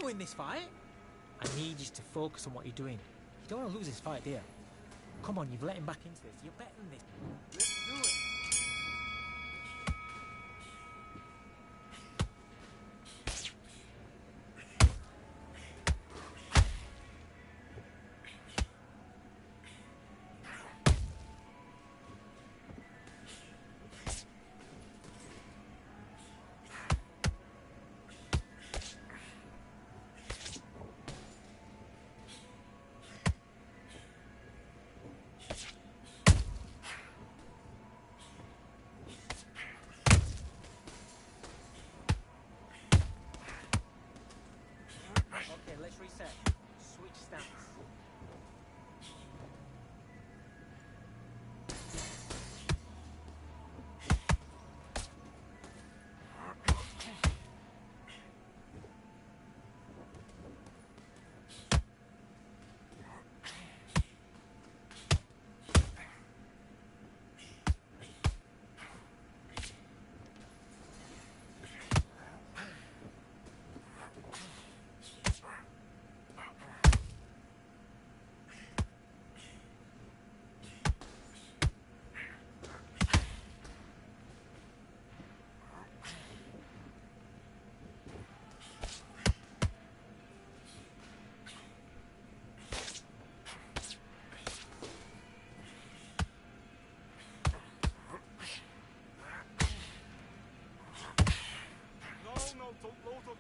win this fight. I need you to focus on what you're doing. You don't want to lose this fight, do you? Come on, you've let him back into this. You're better than this. Let's do it. Okay, let's reset. Switch stance.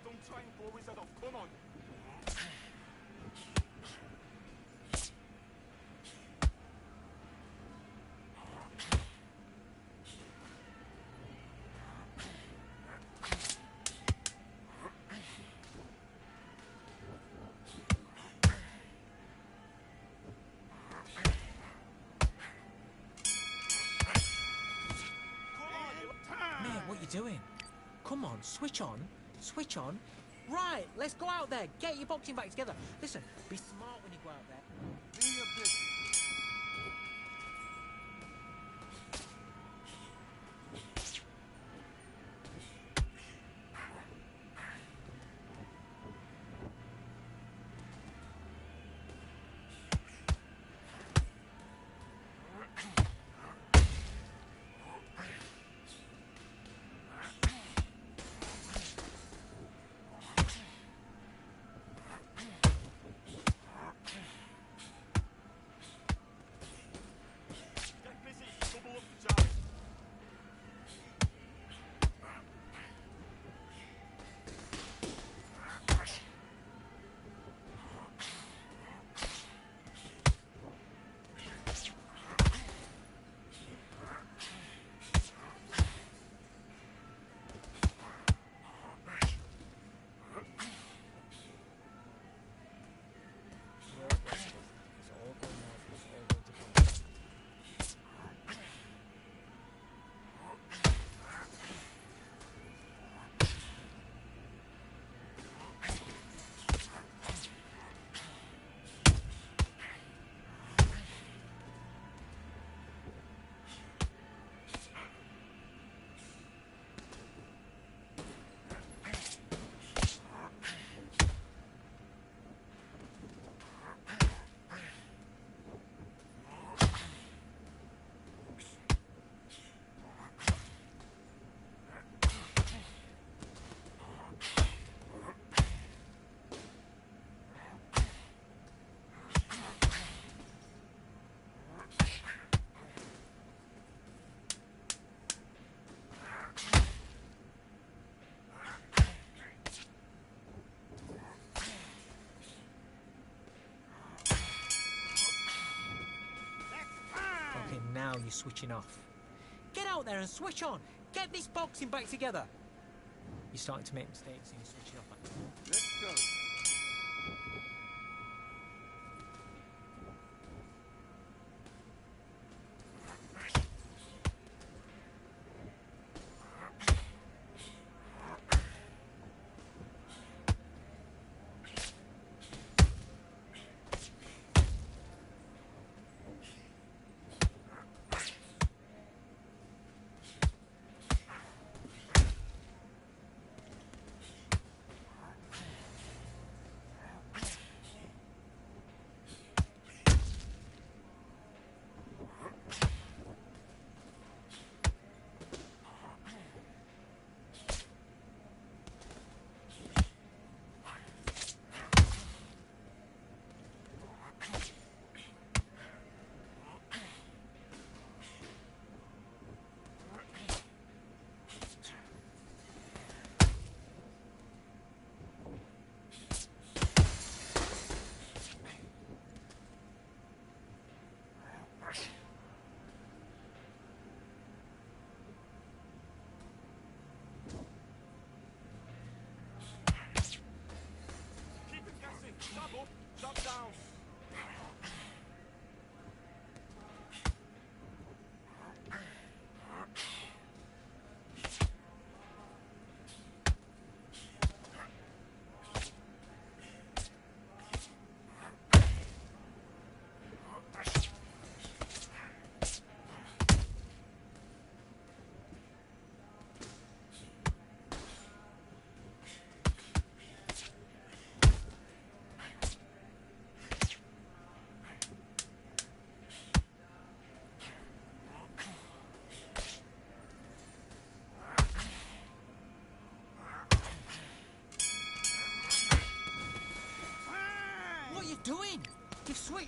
Don't try and blow his head off. Come on. Man, what you doing? Come on, switch on. Switch on. Right, let's go out there. Get your boxing back together. Listen, be smart when you go out there. Do your business. Okay, now you're switching off. Get out there and switch on. Get this boxing back together. You're starting to make mistakes and you're switching off. Let's go.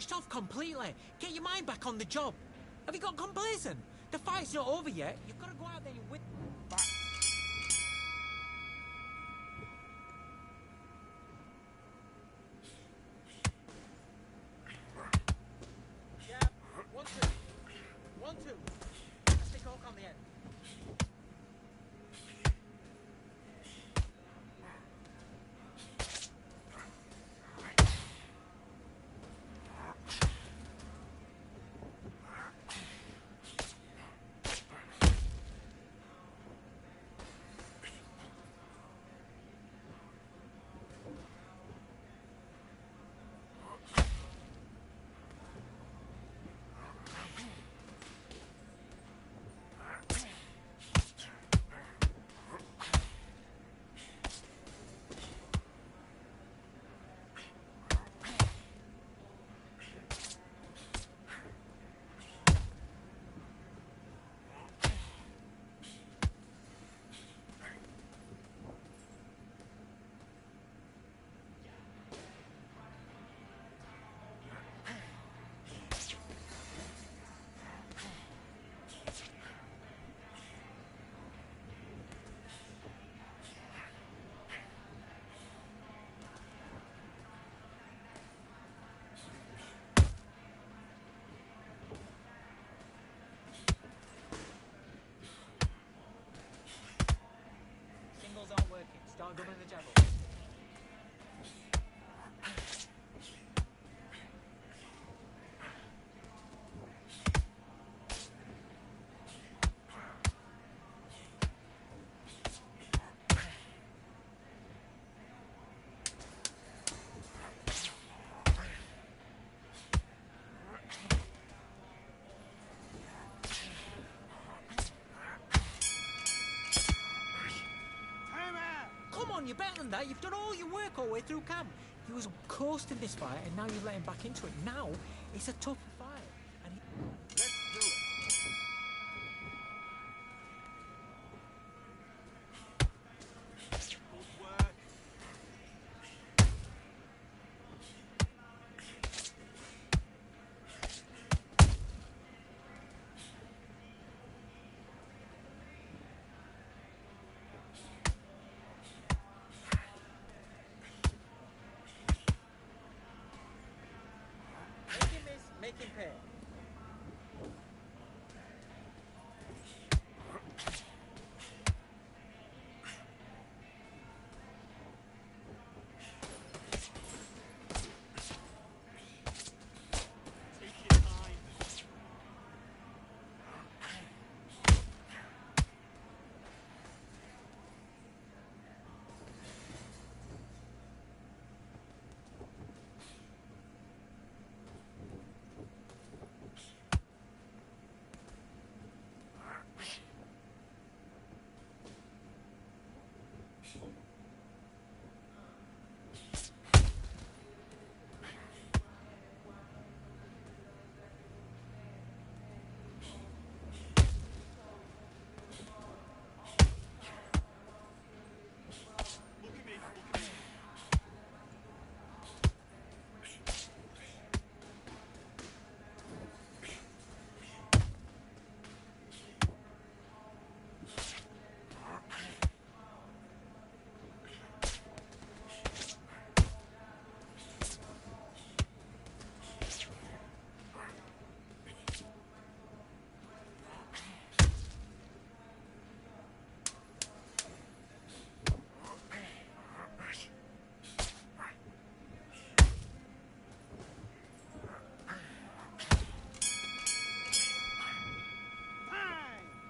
switched off completely. Get your mind back on the job. Have you got complacent? The fight's not over yet. You've got to go out there and win. Back. Yeah, 1-2. 1-2. Stick hook on the end. Singles aren't working. Start doubling the jab up. Come on, you're better than that. You've done all your work all the way through camp. He was coasting this fight, and now you're letting back into it. Now, it's a tough fight. And Let's do it. Good work. make him miss, make him pay. Take your time. Look at me. Look at me.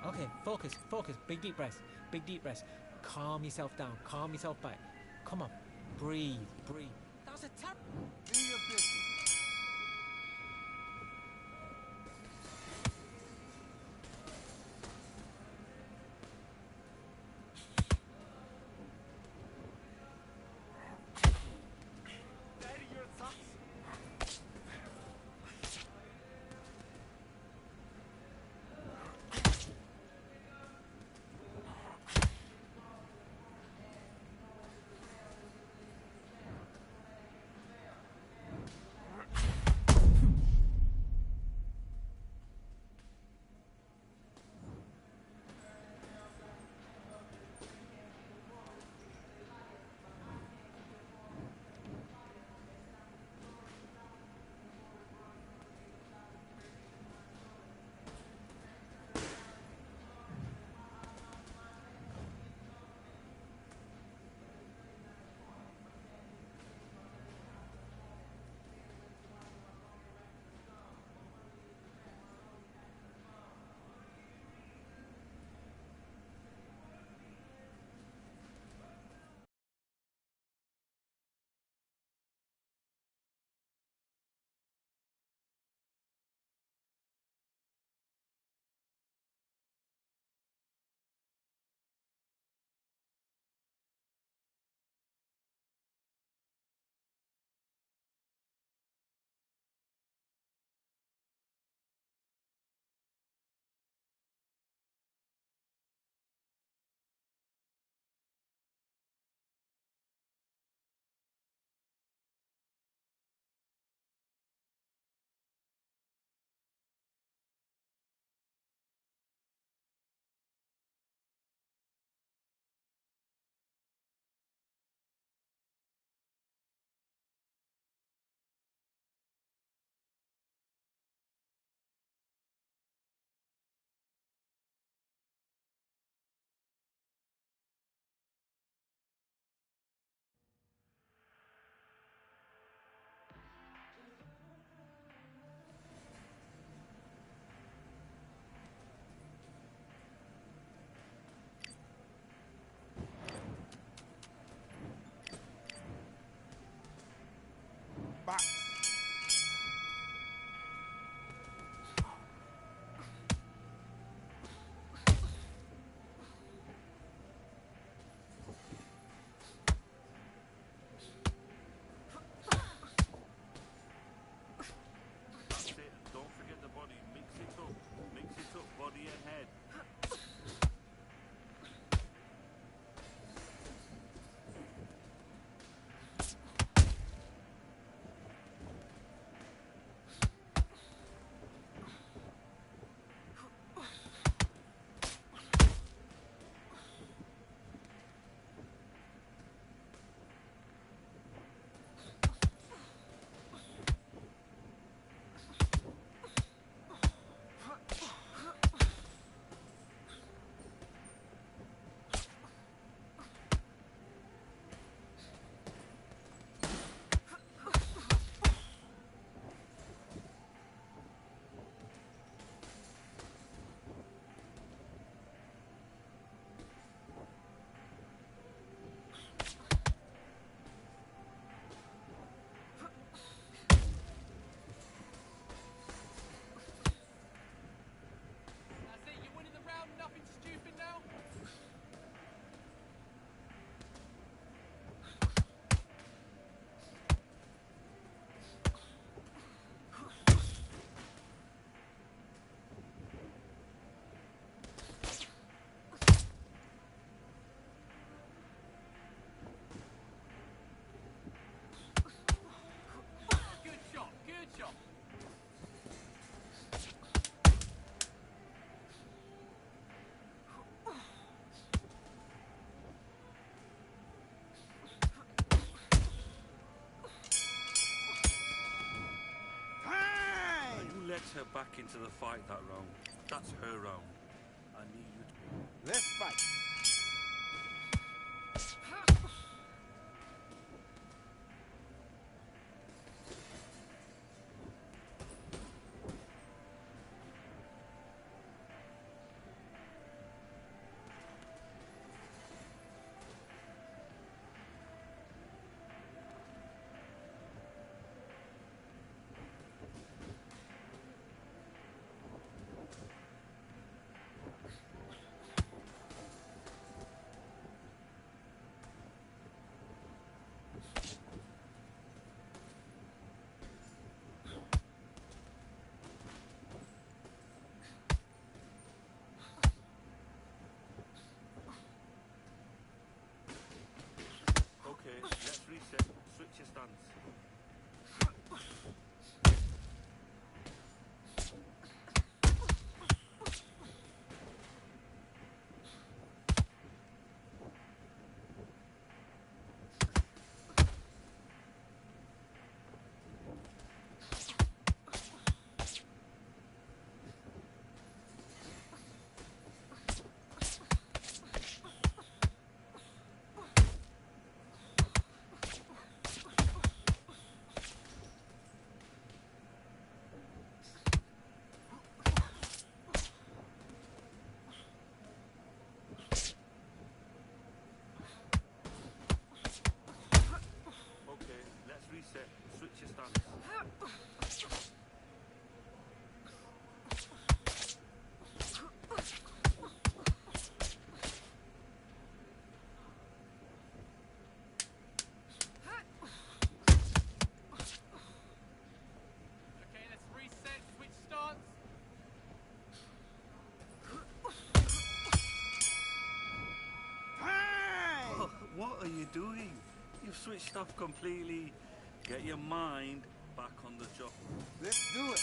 Okay, focus, focus. Big deep breaths. Big deep breaths. Calm yourself down. Calm yourself back. Come on. Breathe, breathe. That was a terrible. Do your business. Steady your thoughts. let her back into the fight that round. That's her round. I need you to... Let's fight. Okay, let's reset. Switch your stance. Okay, let's reset. Switch your stance. Okay, let's reset. Switch stance. Time! Oh, what are you doing? You've switched off completely. Get your mind back on the job. Let's do it.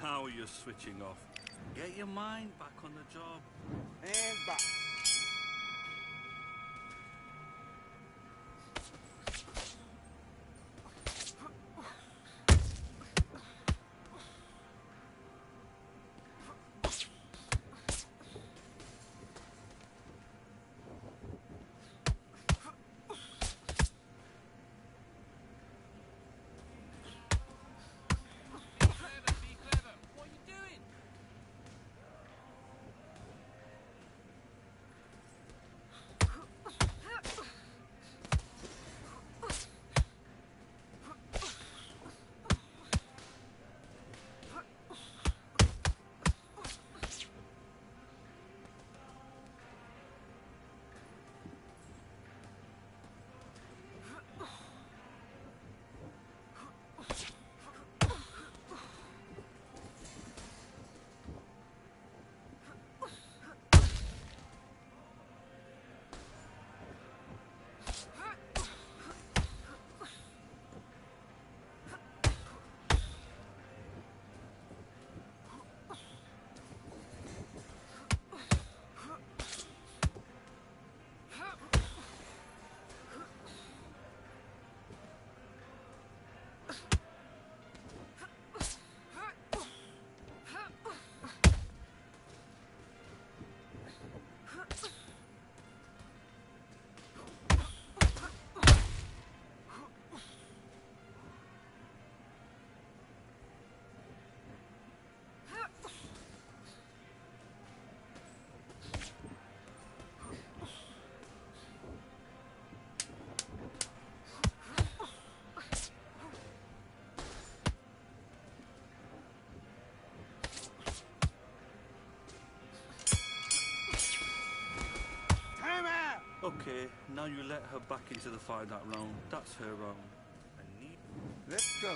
Now you're switching off. Get your mind back on the job. And box. Okay, now you let her back into the fight that round. That's her round. Let's go.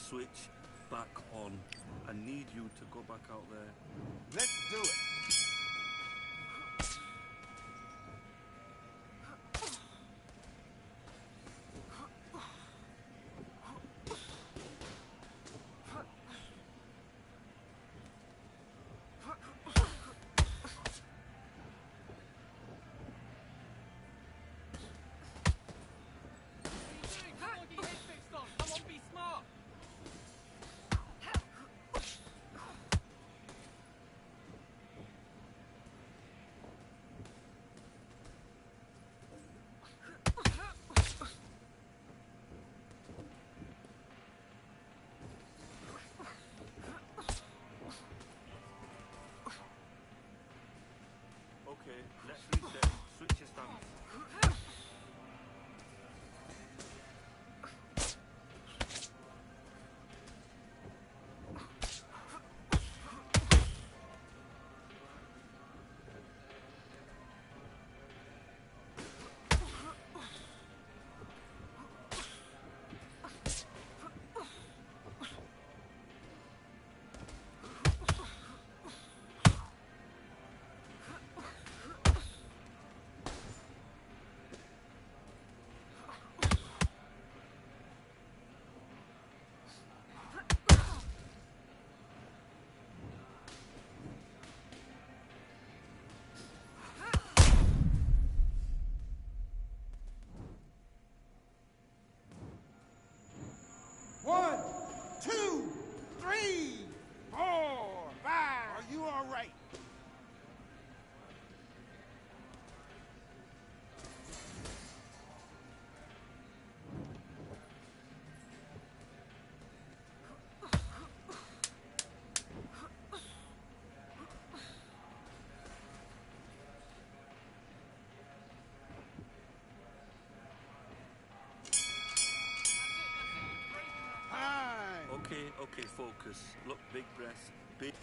Switch back on. I need you to go back out there. Let's do it. Okay, let's reset. Switch your stance. One, two, three, four, five. Are you all right? Okay, focus. Look, big breath. Big.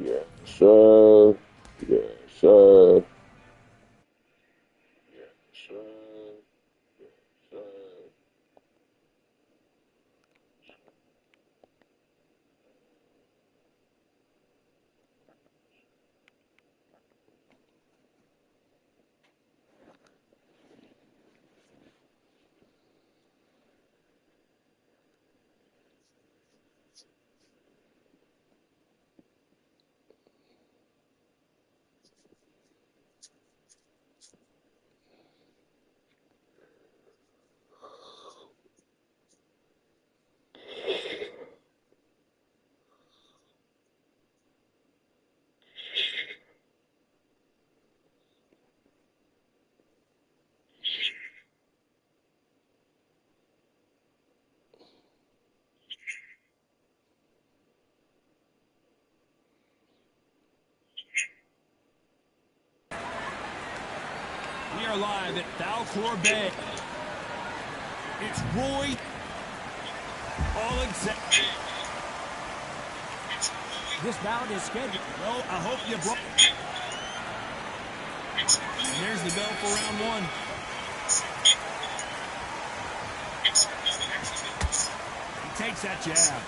Yes, sir. Yes, sir. Yes, sir. Yes, sir. are live at Falcor Bay. It's Roy. All exact. This bout is scheduled. Well, I hope you brought. And there's the bell for round one. He takes that jab.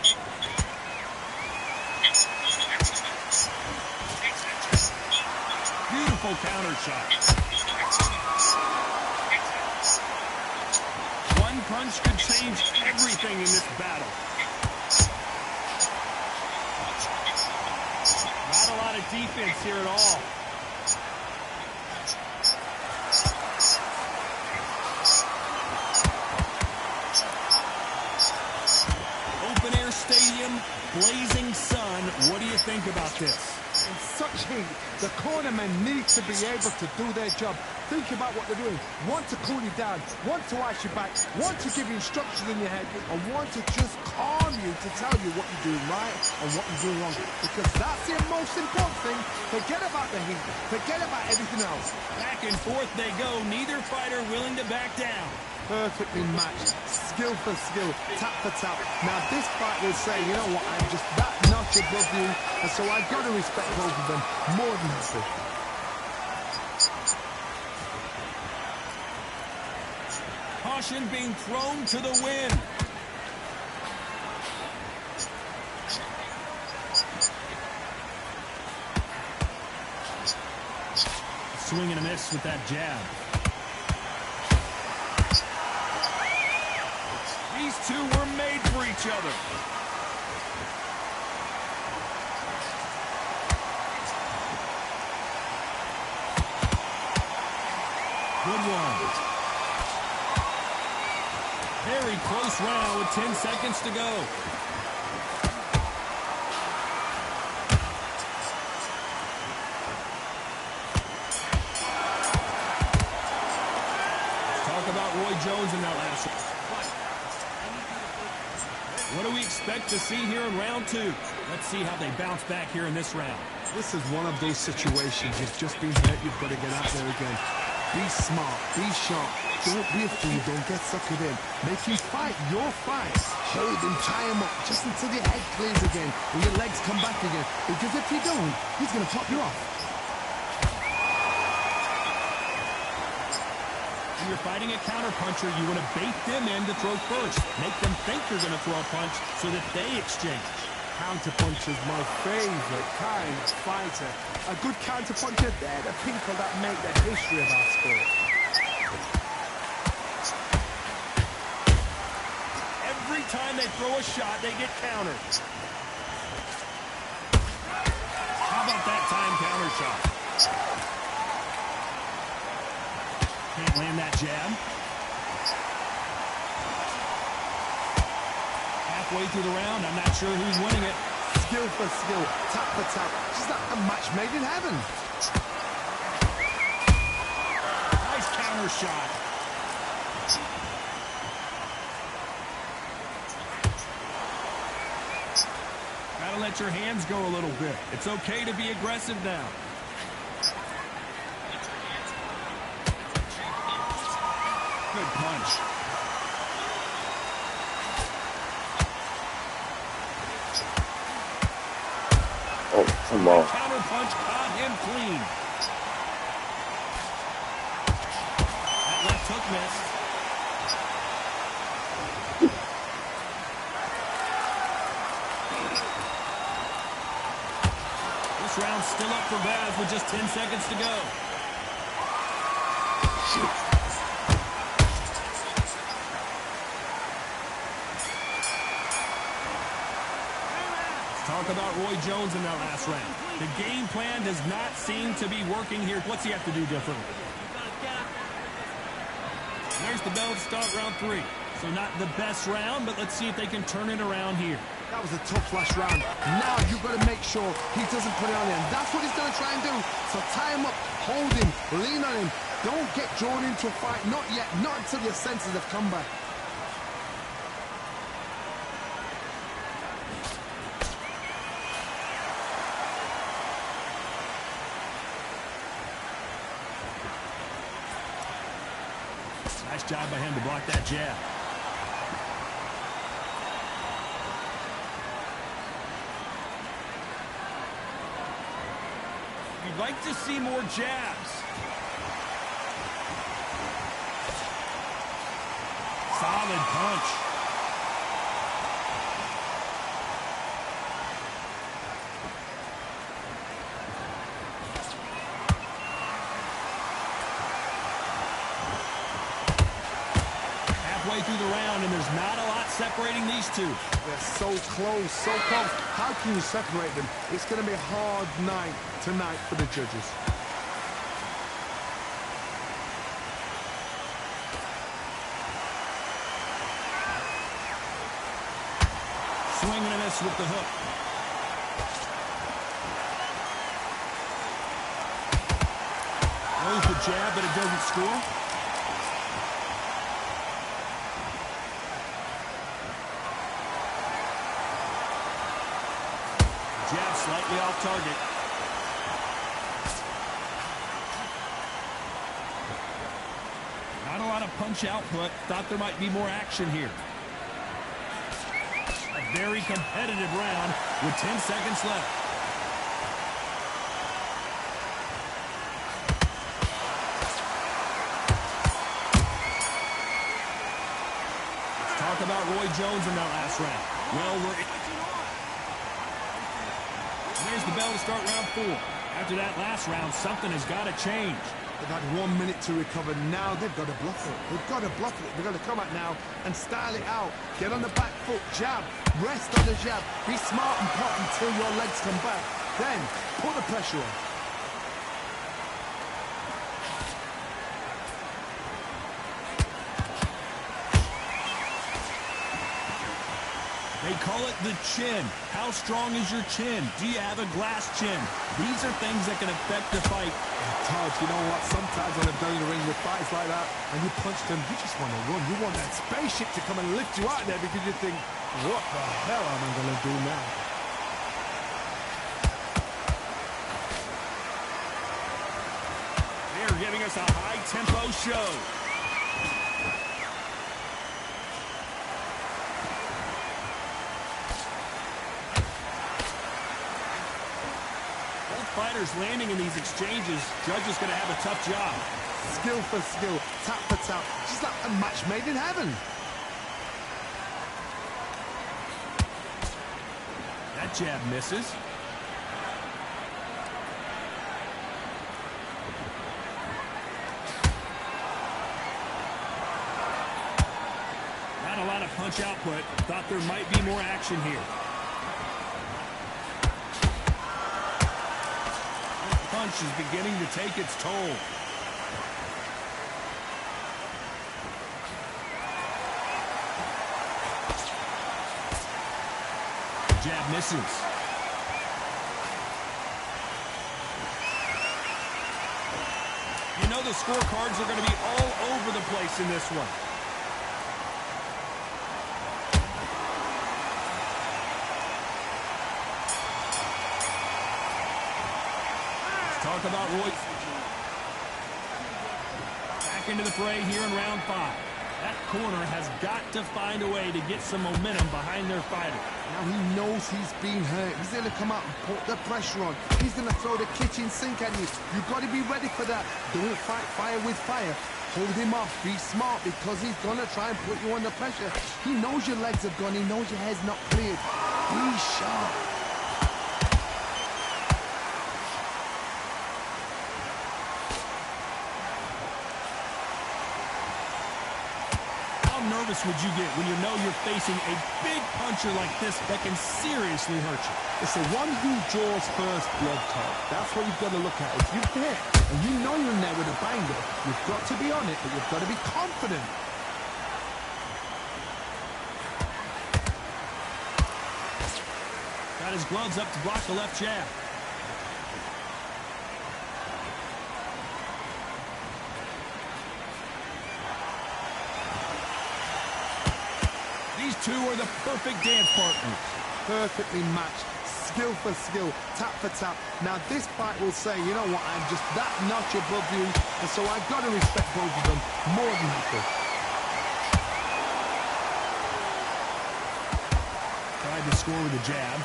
Beautiful counter shot. One punch could change everything in this battle. Not a lot of defense here at all. Open air stadium, blazing sun. What do you think about this? In such heat, the cornermen need to be able to do their job. Think about what they're doing. One to cool you down, one to ice you back, one to give you instructions in your head, and one to just calm you to tell you what you're doing right and what you're doing wrong. Because that's the most important thing. Forget about the heat. Forget about everything else. Back and forth they go. Neither fighter willing to back down. Perfectly matched. Skill for skill. Tap for tap. Now this fight will say, you know what, I'm just that notch above you. And so I've got to respect both of them more than happy. Caution being thrown to the wind. Swing and a miss with that jab. These two were made for each other. Good one. Very close round with 10 seconds to go. Let's talk about Roy Jones in that last round. What do we expect to see here in round two? Let's see how they bounce back here in this round. This is one of those situations. You've just been hurt. You've got to get out there again. Be smart. Be sharp. Don't be a fool. Don't get suckered in. Make him fight your fight. Hold him, tie him up, just until your head clears again and your legs come back again. Because if you don't, he's going to pop you off. When you're fighting a counterpuncher, you want to bait them in to throw first. Make them think you're going to throw a punch so that they exchange. Counterpuncher is my favorite kind of fighter. A good counterpuncher, they're the people that make the history of our sport. Every time they throw a shot, they get countered. How about that time counter shot? Can't land that jab. Halfway through the round, I'm not sure who's winning it. Skill for skill, tap for tap. Just like a match made in heaven. Nice counter shot. Gotta let your hands go a little bit. It's okay to be aggressive now. Good punch. Oh, come on. Counter punch caught him clean. That left hook missed. This round's still up for grabs with just 10 seconds to go. Talk about Roy Jones in that last round. The game plan does not seem to be working here. What's he have to do differently? There's the bell to start round three. So not the best round, but let's see if they can turn it around here. That was a tough last round. Now you've got to make sure he doesn't put it on him. That's what he's going to try and do. So tie him up, hold him, lean on him. Don't get drawn into a fight. Not yet. Not until your senses have come back. Nice job by him to block that jab. You'd like to see more jabs. Solid punch. Halfway through the round, and there's not a lot separating these two. They're so close, so close. How can you separate them? It's going to be a hard night tonight for the judges. Swing and a miss with the hook. Throws the jab, but it doesn't score. Jab slightly off target. Not a lot of punch output. Thought there might be more action here. A very competitive round with 10 seconds left. Talk about Roy Jones in that last round. Well, there's the bell to start round 4. After that last round, something has got to change. They've had 1 minute to recover. Now they've got to block it. They've got to block it. They've got to come out now and style it out. Get on the back foot, jab, rest on the jab. Be smart and pop until your legs come back. Then put the pressure on. They call it the chin. How strong is your chin? Do you have a glass chin? These are things that can affect the fight. Todd, you know what? Sometimes when I've done in the ring with fights like that, and you punch them, you just want to run. You want that spaceship to come and lift you out there because you think, what the hell am I going to do now? They're giving us a high-tempo show. Fighters landing in these exchanges. Judge is going to have a tough job. Skill for skill, tap for tap. Just like a match made in heaven. That jab misses. Not a lot of punch output. Thought there might be more action here. Punch is beginning to take its toll. Jab misses. You know the scorecards are going to be all over the place in this one. Talk about Roy. Back into the fray here in round 5. That corner has got to find a way to get some momentum behind their fighter. Now he knows he's been hurt. He's going to come out and put the pressure on. He's going to throw the kitchen sink at you. You've got to be ready for that. Don't fight fire with fire. Hold him off. Be smart because he's going to try and put you under pressure. He knows your legs have gone. He knows your head's not cleared. Be sharp. How nervous would you get when you know you're facing a big puncher like this that can seriously hurt you? It's the one who draws first blood, Todd. That's what you've got to look at. If you're there and you know you're in there with a banger, you've got to be on it, but you've got to be confident. Got his gloves up to block the left jab. These two are the perfect dance partners. Perfectly matched, skill for skill, tap for tap. Now this fight will say, you know what, I'm just that notch above you, and so I've got to respect both of them more than equal. tried to score with a jab.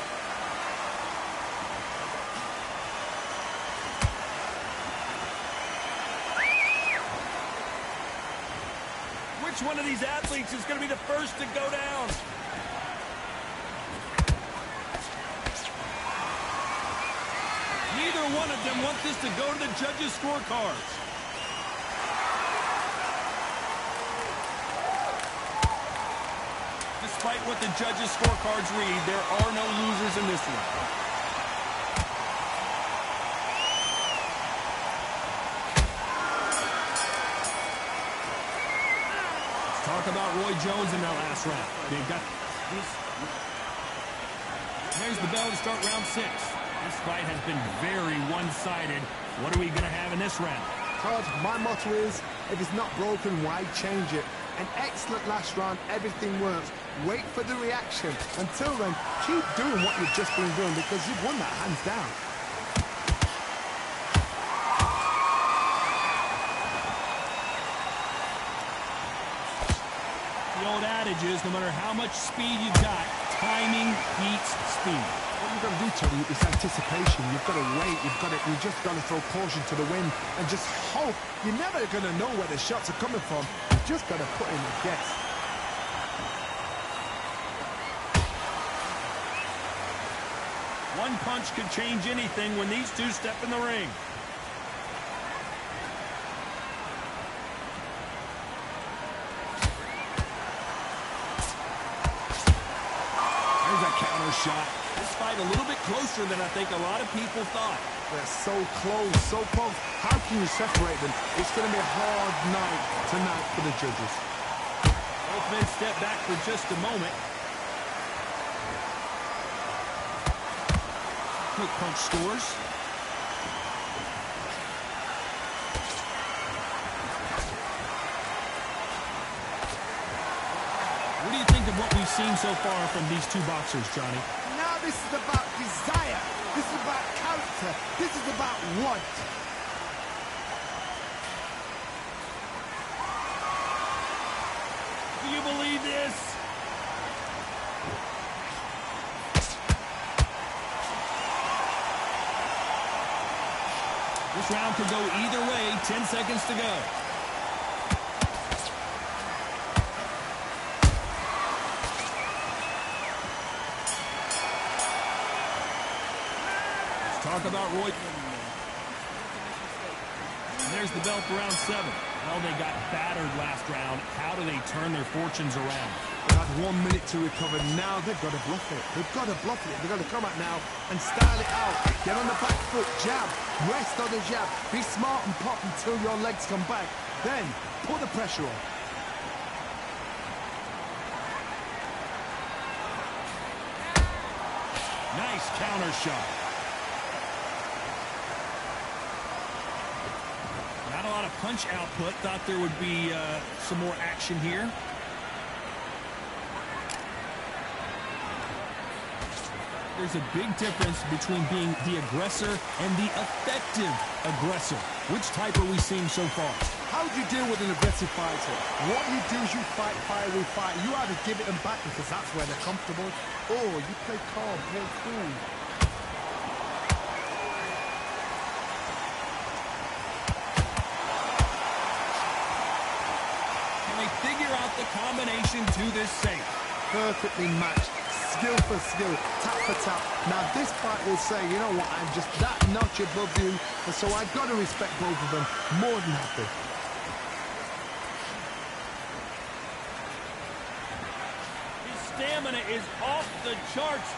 Which one of these athletes is going to be the first to go down? Neither one of them want this to go to the judges' scorecards. Despite what the judges' scorecards read, there are no losers in this one. Let's talk about Roy Jones in that last round. They've got this. There's the bell to start round 6. This fight has been very one-sided. What are we going to have in this round? Todd, my motto is, if it's not broken, why change it? An excellent last round, everything works. Wait for the reaction. Until then, keep doing what you've just been doing because you've won that hands down. The old adage is, no matter how much speed you've got, timing beats speed. What you've got to do, Tony, is anticipation. You've got to wait. You just got to throw caution to the wind and just hope. You're never going to know where the shots are coming from. You've just got to put in a guess. One punch could change anything when these two step in the ring. There's a counter shot. This fight a little bit closer than I think a lot of people thought. They're so close, so close. How can you separate them? It's going to be a hard night tonight for the judges. Both men step back for just a moment. Quick punch scores. What do you think of what we've seen so far from these two boxers, Johnny? Now this is about desire. This is about character. This is about want. Do you believe this? This round could go either way. 10 seconds to go. Talk about Roy. And there's the bell for round 7. Well, they got battered last round. How do they turn their fortunes around? They had 1 minute to recover. Now they've got to bluff it. They've got to bluff it. They've got to come out now and style it out. Get on the back foot, jab, rest on the jab. Be smart and pop until your legs come back. Then put the pressure on. Nice counter shot. Not a lot of punch output. Thought there would be some more action here. There's a big difference between being the aggressor and the effective aggressor. Which type are we seeing so far? How do you deal with an aggressive fighter? What you do is you fight fire with fire. You either give it them back because that's where they're comfortable, or you play calm, play cool. Can they figure out the combination to this safe? Perfectly matched. Skill for skill, tap for tap. Now this fight will say, you know what, I'm just that notch above you, and so I've got to respect both of them more than happy. His stamina is off the charts.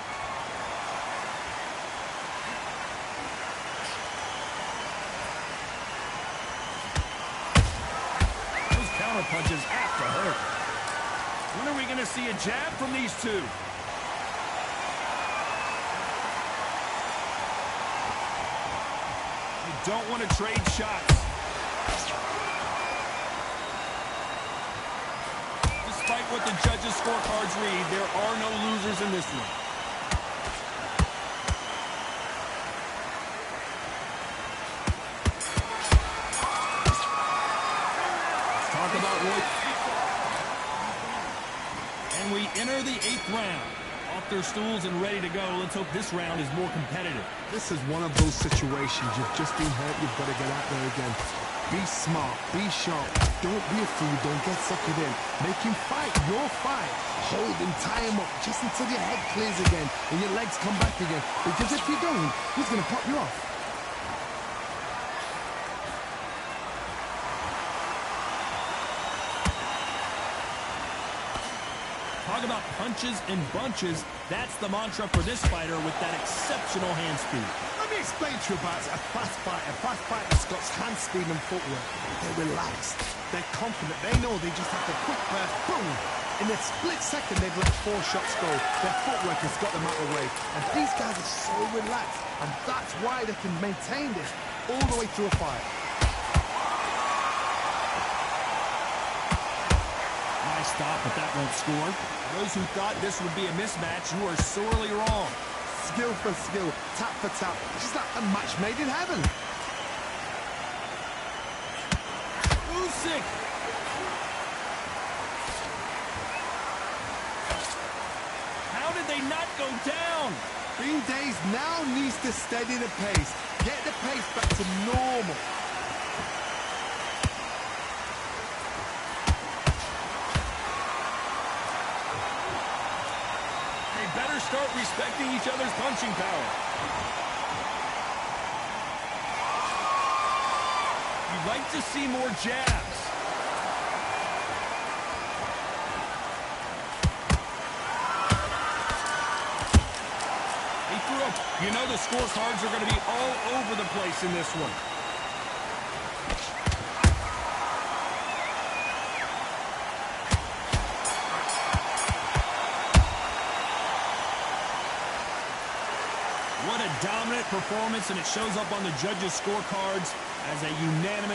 Those counter punches have to hurt. When are we going to see a jab from these two? Don't want to trade shots. Despite what the judges' scorecards read, there are no losers in this one. Let's talk about Roy. And we enter the 8th round. off their stools and ready to go. Let's hope this round is more competitive. This is one of those situations. You've just been hurt. You've got to get out there again. Be smart. Be sharp. Don't be a fool. Don't get suckered in. Make him fight your fight. Hold him, tie him up just until your head clears again and your legs come back again. Because if you don't, he's going to pop you off. Talk about punches and bunches. That's the mantra for this fighter with that exceptional hand speed. Let me explain to you about a fast fighter. A fast fighter's got hand speed and footwork. They're relaxed. They're confident. They know they just have to quick burst, boom. In a split second, they've let 4 shots go. Their footwork has got them out of the way. And these guys are so relaxed. And that's why they can maintain this all the way through a fight. Nice stop, but that won't score. Those who thought this would be a mismatch, you are sorely wrong. Skill for skill, tap for tap. It's just like a match made in heaven. Usyk. How did they not go down? Green Days now needs to steady the pace. Get the pace back to normal. Better start respecting each other's punching power. You'd like to see more jabs. He threw up. You know the scorecards are going to be all over the place in this one. What a dominant performance, and it shows up on the judges' scorecards as a unanimous